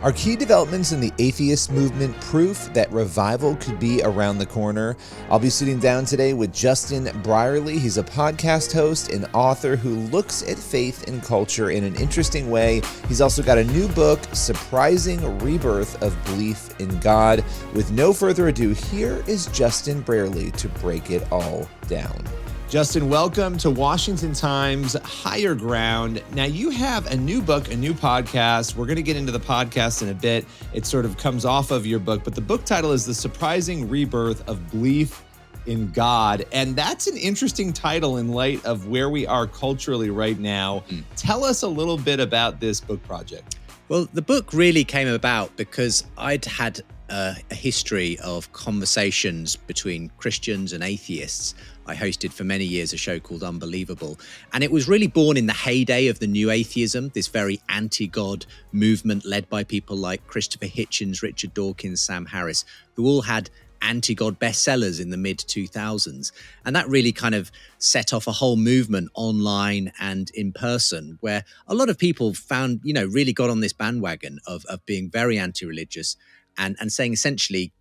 Are key developments in the atheist movement proof that revival could be around the corner? I'll be sitting down today with Justin Brierley. He's a podcast host and author who looks at faith and culture in an interesting way. He's also got a new book, Surprising Rebirth of Belief in God. With no further ado, here is Justin Brierley to break it all down. Justin, welcome to Washington Times Higher Ground. Now, you have a new book, a new podcast. We're going to get into the podcast in a bit. It sort of comes off of your book, but the book title is The Surprising Rebirth of Belief in God. And that's an interesting title in light of where we are culturally right now. Tell us a little bit about this book project. Well, the book really came about because I'd had a history of conversations between Christians and atheists. I hosted for many years a show called Unbelievable. And it was really born in the heyday of the new atheism, this very anti-God movement led by people like Christopher Hitchens, Richard Dawkins, Sam Harris, who all had anti-God bestsellers in the mid-2000s. And that really kind of set off a whole movement online and in person where a lot of people found, really got on this bandwagon of being very anti-religious and saying essentially,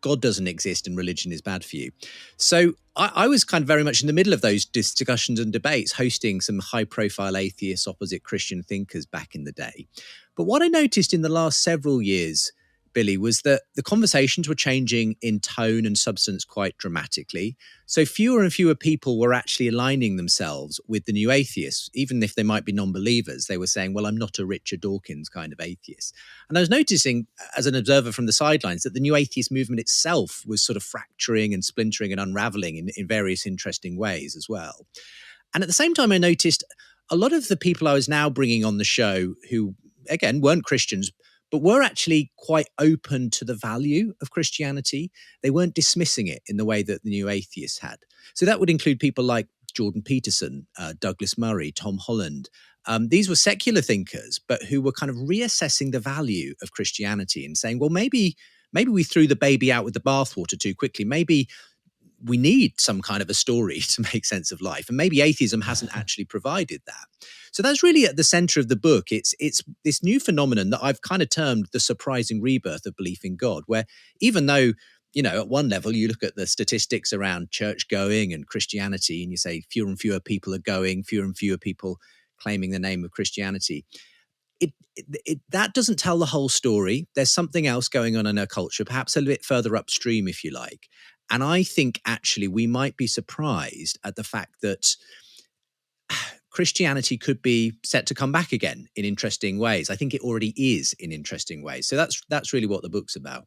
God doesn't exist and religion is bad for you. So I was kind of very much in the middle of those discussions and debates, hosting some high-profile atheists opposite Christian thinkers back in the day. But what I noticed in the last several years, Billy, was that the conversations were changing in tone and substance quite dramatically. So fewer and fewer people were actually aligning themselves with the new atheists, even if they might be non-believers. They were saying, well, I'm not a Richard Dawkins kind of atheist. And I was noticing as an observer from the sidelines that the new atheist movement itself was sort of fracturing and splintering and unraveling in various interesting ways as well. And at the same time, I noticed a lot of the people I was now bringing on the show who, again, weren't Christians, but were actually quite open to the value of Christianity. They weren't dismissing it in the way that the new atheists had. So that would include people like Jordan Peterson, Douglas Murray, Tom Holland. These were secular thinkers, but who were kind of reassessing the value of Christianity and saying, well, maybe we threw the baby out with the bathwater too quickly. Maybe we need some kind of a story to make sense of life. And maybe atheism hasn't actually provided that. So that's really at the center of the book. It's this new phenomenon that I've kind of termed the surprising rebirth of belief in God, where even though, at one level, you look at the statistics around church going and Christianity, and you say fewer and fewer people are going, fewer and fewer people claiming the name of Christianity. That doesn't tell the whole story. There's something else going on in our culture, perhaps a little bit further upstream, if you like. And I think actually we might be surprised at the fact that Christianity could be set to come back again in interesting ways. I think it already is in interesting ways. So that's really what the book's about.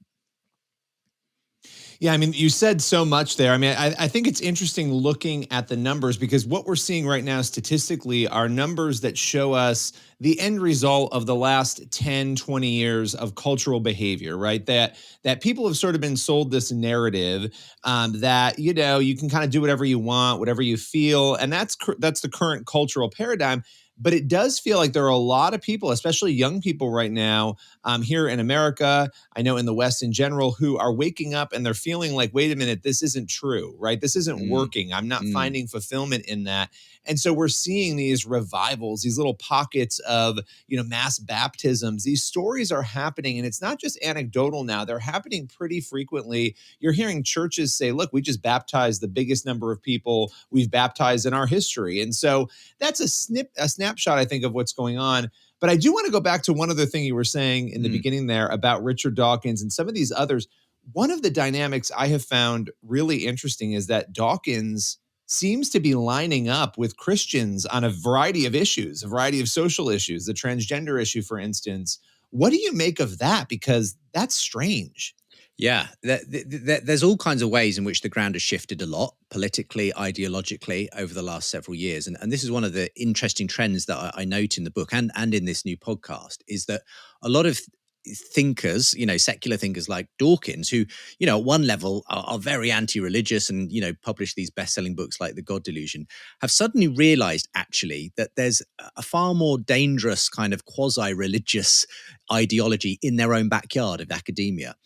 Yeah, I mean, you said so much there. I mean, I think it's interesting looking at the numbers because what we're seeing right now statistically are numbers that show us the end result of the last 10, 20 years of cultural behavior, right? That people have sort of been sold this narrative that, you can kind of do whatever you want, whatever you feel. And that's the current cultural paradigm. But it does feel like there are a lot of people, especially young people right now here in America, I know in the West in general, who are waking up and they're feeling like, wait a minute, this isn't true, right? This isn't working. I'm not finding fulfillment in that. And so we're seeing these revivals, these little pockets of, mass baptisms. These stories are happening, and it's not just anecdotal now. They're happening pretty frequently. You're hearing churches say, look, we just baptized the biggest number of people we've baptized in our history. And so that's a snapshot, I think, of what's going on. But I do want to go back to one other thing you were saying in the beginning there about Richard Dawkins and some of these others. One of the dynamics I have found really interesting is that Dawkins seems to be lining up with Christians on a variety of issues, a variety of social issues, the transgender issue, for instance. What do you make of that? Because that's strange. Yeah, there's all kinds of ways in which the ground has shifted a lot, politically, ideologically, over the last several years. And this is one of the interesting trends that I note in the book and in this new podcast, is that a lot of thinkers, secular thinkers like Dawkins, who, at one level are very anti-religious and, publish these best-selling books like The God Delusion, have suddenly realized actually that there's a far more dangerous kind of quasi-religious ideology in their own backyard of academia.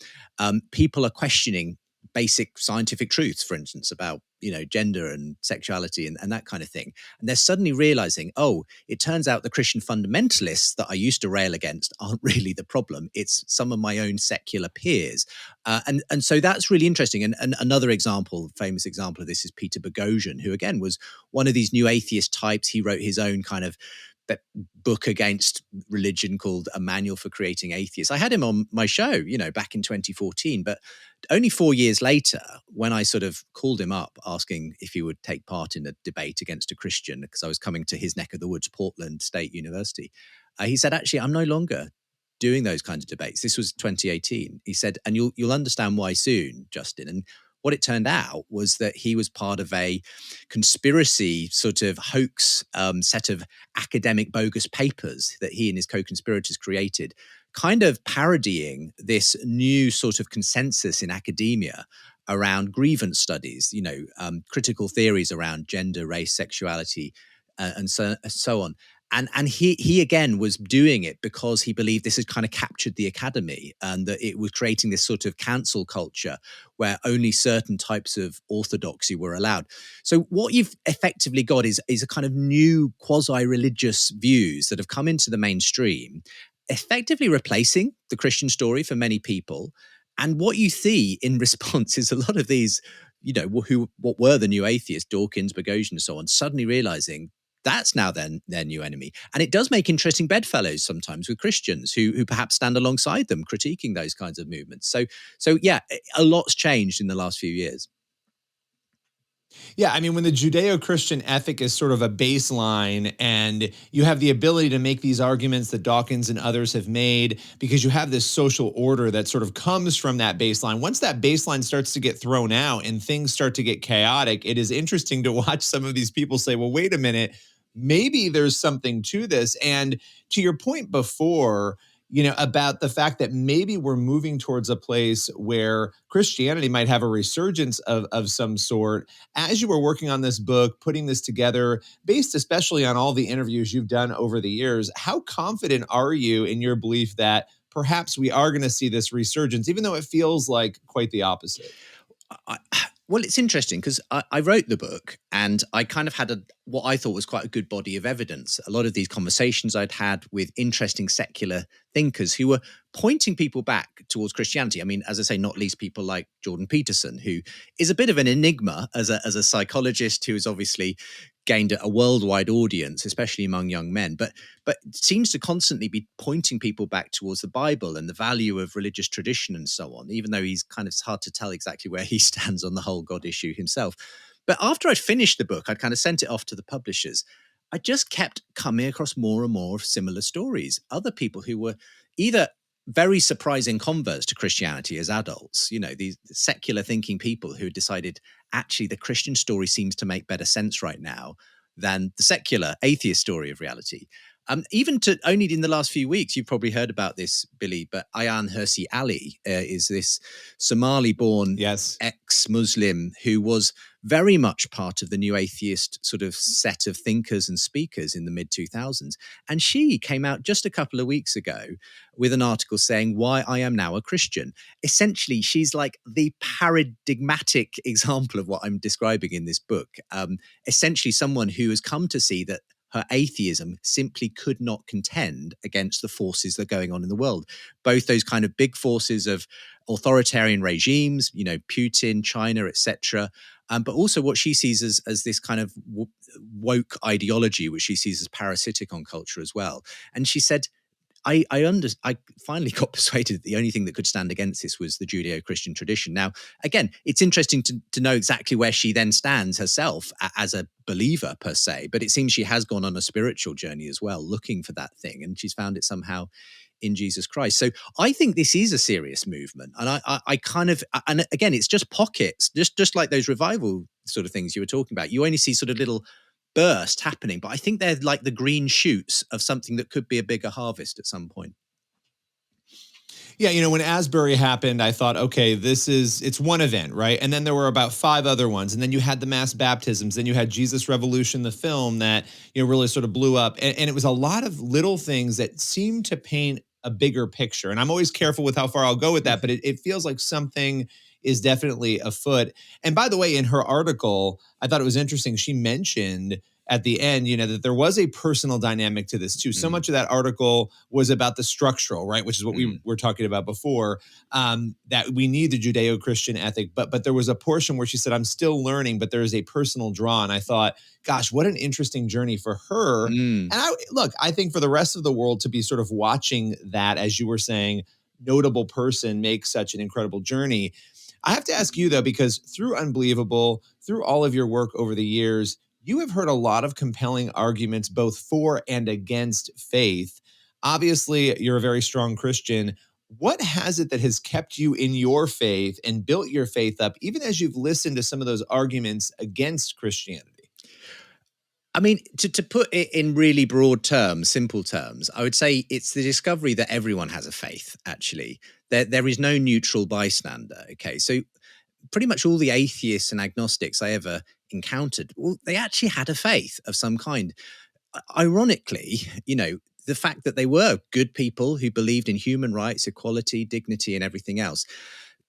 People are questioning basic scientific truths, for instance, about, gender and sexuality and that kind of thing. And they're suddenly realizing, oh, it turns out the Christian fundamentalists that I used to rail against aren't really the problem. It's some of my own secular peers. And so that's really interesting. And another example, famous example of this is Peter Boghossian, who again was one of these new atheist types. He wrote his own kind of book against religion called A Manual for Creating Atheists. I had him on my show, back in 2014, but only 4 years later, when I sort of called him up asking if he would take part in a debate against a Christian, because I was coming to his neck of the woods, Portland State University, he said, actually, I'm no longer doing those kinds of debates. This was 2018. He said, and you'll understand why soon, Justin. And what it turned out was that he was part of a conspiracy sort of hoax set of academic bogus papers that he and his co-conspirators created, kind of parodying this new sort of consensus in academia around grievance studies, critical theories around gender, race, sexuality, and so on. And he again was doing it because he believed this had kind of captured the academy and that it was creating this sort of cancel culture where only certain types of orthodoxy were allowed. So what you've effectively got is a kind of new quasi-religious views that have come into the mainstream, effectively replacing the Christian story for many people. And what you see in response is a lot of these, what were the new atheists, Dawkins, Boghossian, and so on, suddenly realizing that's now their new enemy. And it does make interesting bedfellows sometimes with Christians who perhaps stand alongside them, critiquing those kinds of movements. So yeah, a lot's changed in the last few years. Yeah, I mean, when the Judeo-Christian ethic is sort of a baseline and you have the ability to make these arguments that Dawkins and others have made because you have this social order that sort of comes from that baseline. Once that baseline starts to get thrown out and things start to get chaotic, it is interesting to watch some of these people say, well, wait a minute, maybe there's something to this. And to your point before, about the fact that maybe we're moving towards a place where Christianity might have a resurgence of some sort. As you were working on this book, putting this together, based especially on all the interviews you've done over the years, how confident are you in your belief that perhaps we are going to see this resurgence, even though it feels like quite the opposite? Well, it's interesting because I wrote the book and I kind of had what I thought was quite a good body of evidence. A lot of these conversations I'd had with interesting secular thinkers who were pointing people back towards Christianity. I mean, as I say, not least people like Jordan Peterson, who is a bit of an enigma as a psychologist who has obviously gained a worldwide audience, especially among young men, but seems to constantly be pointing people back towards the Bible and the value of religious tradition and so on, even though he's kind of hard to tell exactly where he stands on the whole God issue himself. But after I'd finished the book, I'd kind of sent it off to the publishers. I just kept coming across more and more similar stories. Other people who were either very surprising converts to Christianity as adults, these secular thinking people who decided actually the Christian story seems to make better sense right now than the secular atheist story of reality. Even to only in the last few weeks, you've probably heard about this, Billy, but Ayaan Hirsi Ali is this Somali-born ex-Muslim who was very much part of the new atheist sort of set of thinkers and speakers in the mid-2000s. And she came out just a couple of weeks ago with an article saying why I am now a Christian. Essentially, she's like the paradigmatic example of what I'm describing in this book. Essentially, someone who has come to see that her atheism simply could not contend against the forces that are going on in the world. Both those kind of big forces of authoritarian regimes, Putin, China, etc., but also what she sees as this kind of woke ideology, which she sees as parasitic on culture as well. And she said, I finally got persuaded that the only thing that could stand against this was the Judeo-Christian tradition. Now, again, it's interesting to know exactly where she then stands herself as a believer per se, but it seems she has gone on a spiritual journey as well, looking for that thing, and she's found it somehow in Jesus Christ. So I think this is a serious movement, and I kind of, and again, it's just pockets, just like those revival sort of things you were talking about. You only see sort of little burst happening, but I think they're like the green shoots of something that could be a bigger harvest at some point. Yeah, when Asbury happened, I thought, okay, it's one event, right? And then there were about 5 other ones. And then you had the mass baptisms. Then you had Jesus Revolution, the film that, really sort of blew up. And it was a lot of little things that seemed to paint a bigger picture. And I'm always careful with how far I'll go with that, but it feels like something is definitely afoot. And by the way, in her article, I thought it was interesting. She mentioned at the end, that there was a personal dynamic to this too. So much of that article was about the structural, right, which is what we were talking about before, that we need the Judeo-Christian ethic. But there was a portion where she said, I'm still learning, but there is a personal draw. And I thought, gosh, what an interesting journey for her. And I think for the rest of the world to be sort of watching that, as you were saying, notable person make such an incredible journey. I have to ask you, though, because through Unbelievable, through all of your work over the years, you have heard a lot of compelling arguments both for and against faith. Obviously, you're a very strong Christian. What has it that has kept you in your faith and built your faith up, even as you've listened to some of those arguments against Christianity? I mean, to put it in really broad terms, simple terms, I would say it's the discovery that everyone has a faith, actually. There is no neutral bystander, okay? So pretty much all the atheists and agnostics I ever encountered, well, they actually had a faith of some kind. Ironically, the fact that they were good people who believed in human rights, equality, dignity, and everything else,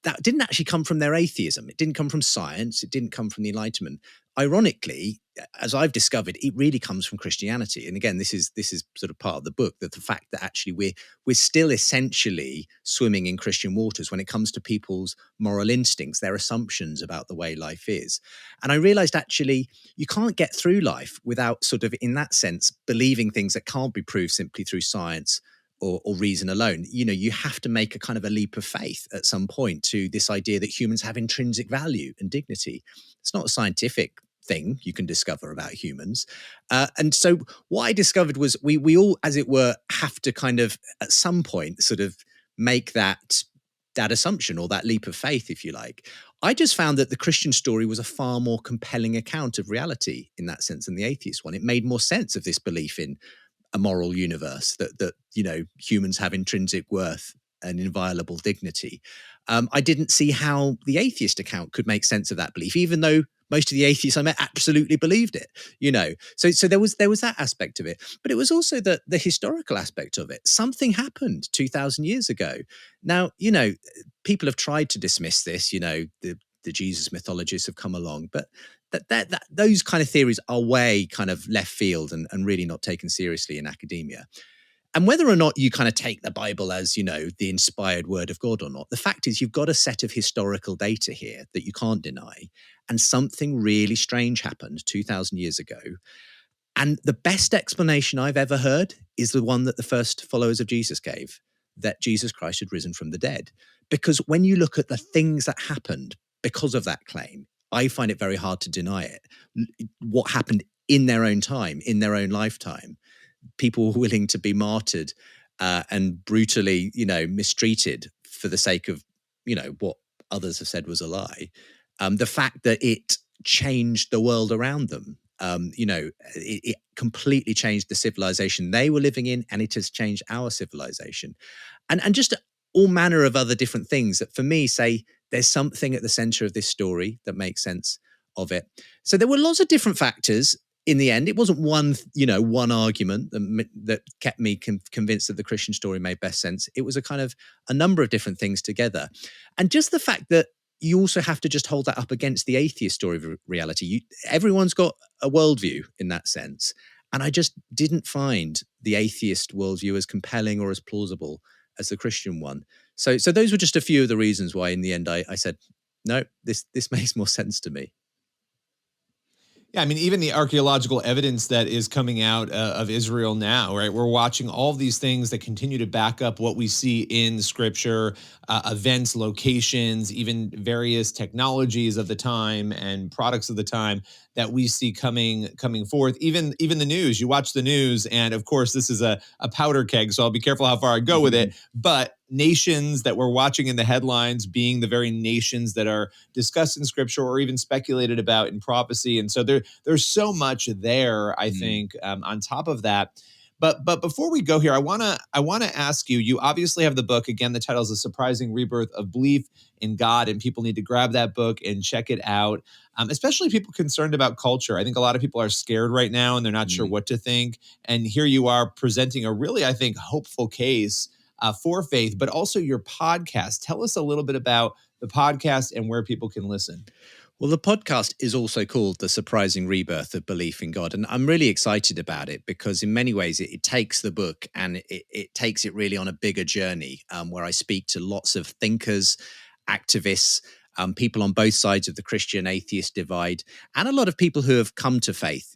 that didn't actually come from their atheism. It didn't come from science. It didn't come from the Enlightenment. Ironically, as I've discovered, it really comes from Christianity. And again, this is sort of part of the book, that the fact that actually we're still essentially swimming in Christian waters when it comes to people's moral instincts, their assumptions about the way life is. And I realized actually you can't get through life without sort of, in that sense, believing things that can't be proved simply through science or reason alone. You have to make a kind of a leap of faith at some point to this idea that humans have intrinsic value and dignity. It's not a scientific thing you can discover about humans. And so what I discovered was we all, as it were, have to kind of at some point sort of make that assumption or that leap of faith, if you like. I just found that the Christian story was a far more compelling account of reality in that sense than the atheist one. It made more sense of this belief in a moral universe, that humans have intrinsic worth and inviolable dignity. I didn't see how the atheist account could make sense of that belief, even though most of the atheists I met absolutely believed it. So there was that aspect of it, but it was also the historical aspect of it. Something happened 2,000 years ago. Now, people have tried to dismiss this. The Jesus mythologists have come along, but that those kind of theories are way kind of left field and really not taken seriously in academia. And whether or not you kind of take the Bible as, the inspired word of God or not, the fact is you've got a set of historical data here that you can't deny. And something really strange happened 2,000 years ago. And the best explanation I've ever heard is the one that the first followers of Jesus gave, that Jesus Christ had risen from the dead. Because when you look at the things that happened because of that claim, I find it very hard to deny it. What happened in their own time, in their own lifetime, people were willing to be martyred and brutally, mistreated for the sake of, what others have said was a lie. The fact that it changed the world around them, it completely changed the civilization they were living in, and it has changed our civilization. And just all manner of other different things that for me say there's something at the center of this story that makes sense of it. So there were lots of different factors. In the end, it wasn't one argument that kept me convinced that the Christian story made best sense. It was a number of different things together. And just the fact that you also have to just hold that up against the atheist story of reality. Everyone's got a worldview in that sense. And I just didn't find the atheist worldview as compelling or as plausible as the Christian one. So those were just a few of the reasons why in the end I said, no, this makes more sense to me. Yeah, I mean, even the archaeological evidence that is coming out of Israel now, right? We're watching all of these things that continue to back up what we see in Scripture, events, locations, even various technologies of the time and products of the time that we see coming forth. Even the news. You watch the news, and of course, this is a powder keg, so I'll be careful how far I go with it. But nations that we're watching in the headlines being the very nations that are discussed in Scripture or even speculated about in prophecy. And so there's so much there, I think, on top of that. But before we go here, I want to ask you, you obviously have the book. Again, the title is The Surprising Rebirth of Belief in God, and people need to grab that book and check it out, especially people concerned about culture. I think a lot of people are scared right now and they're not sure what to think. And here you are presenting a really, I think, hopeful case for faith, but also your podcast. Tell us a little bit about the podcast and where people can listen. Well, the podcast is also called The Surprising Rebirth of Belief in God. And I'm really excited about it because in many ways it takes the book and it takes it really on a bigger journey where I speak to lots of thinkers, activists, people on both sides of the Christian atheist divide, and a lot of people who have come to faith,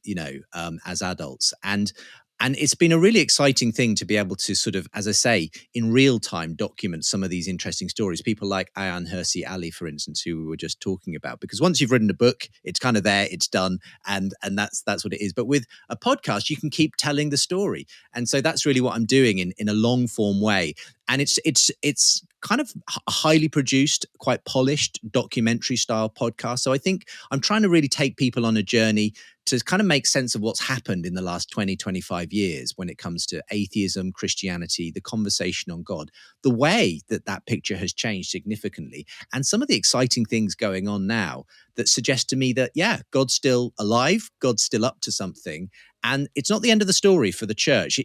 as adults. And it's been a really exciting thing to be able to sort of, as I say, in real time document some of these interesting stories. People like Ayaan Hirsi Ali, for instance, who we were just talking about. Because once you've written a book, it's kind of there, it's done, and that's what it is. But with a podcast, you can keep telling the story, and so that's really what I'm doing in a long form way. And it's kind of a highly produced, quite polished documentary style podcast. So I think I'm trying to really take people on a journey to kind of make sense of what's happened in the last 20, 25 years when it comes to atheism, Christianity, the conversation on God, the way that picture has changed significantly, and some of the exciting things going on now that suggest to me that, yeah, God's still alive, God's still up to something. And it's not the end of the story for the church.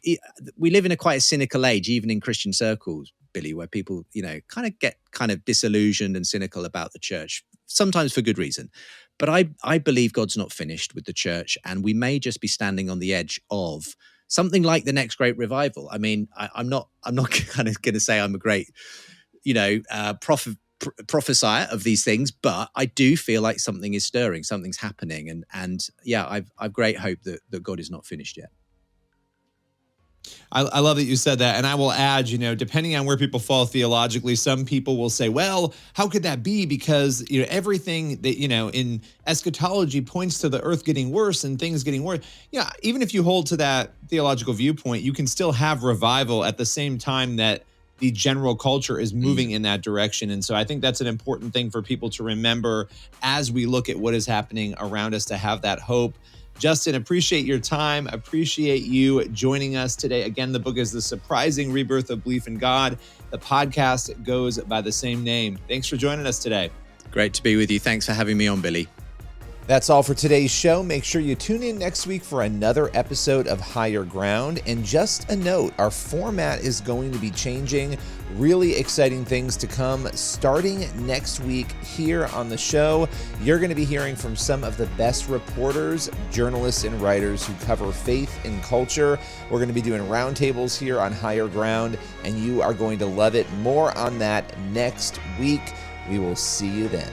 We live in quite a cynical age, even in Christian circles, Billy, where people, kind of get kind of disillusioned and cynical about the church, sometimes for good reason. But I believe God's not finished with the church, and we may just be standing on the edge of something like the next great revival. I mean, I'm not kind of going to say I'm a great, prophesier of these things, but I do feel like something is stirring, something's happening, and yeah, I've great hope that God is not finished yet. I love that you said that. And I will add, depending on where people fall theologically, some people will say, well, how could that be? Because, everything that, in eschatology points to the earth getting worse and things getting worse. Yeah, even if you hold to that theological viewpoint, you can still have revival at the same time that the general culture is moving in that direction. And so I think that's an important thing for people to remember as we look at what is happening around us, to have that hope. Justin, appreciate your time. Appreciate you joining us today. Again, the book is The Surprising Rebirth of Belief in God. The podcast goes by the same name. Thanks for joining us today. Great to be with you. Thanks for having me on, Billy. That's all for today's show. Make sure you tune in next week for another episode of Higher Ground. And just a note, our format is going to be changing. Really exciting things to come starting next week here on the show. You're going to be hearing from some of the best reporters, journalists, and writers who cover faith and culture. We're going to be doing roundtables here on Higher Ground, and you are going to love it. More on that next week. We will see you then.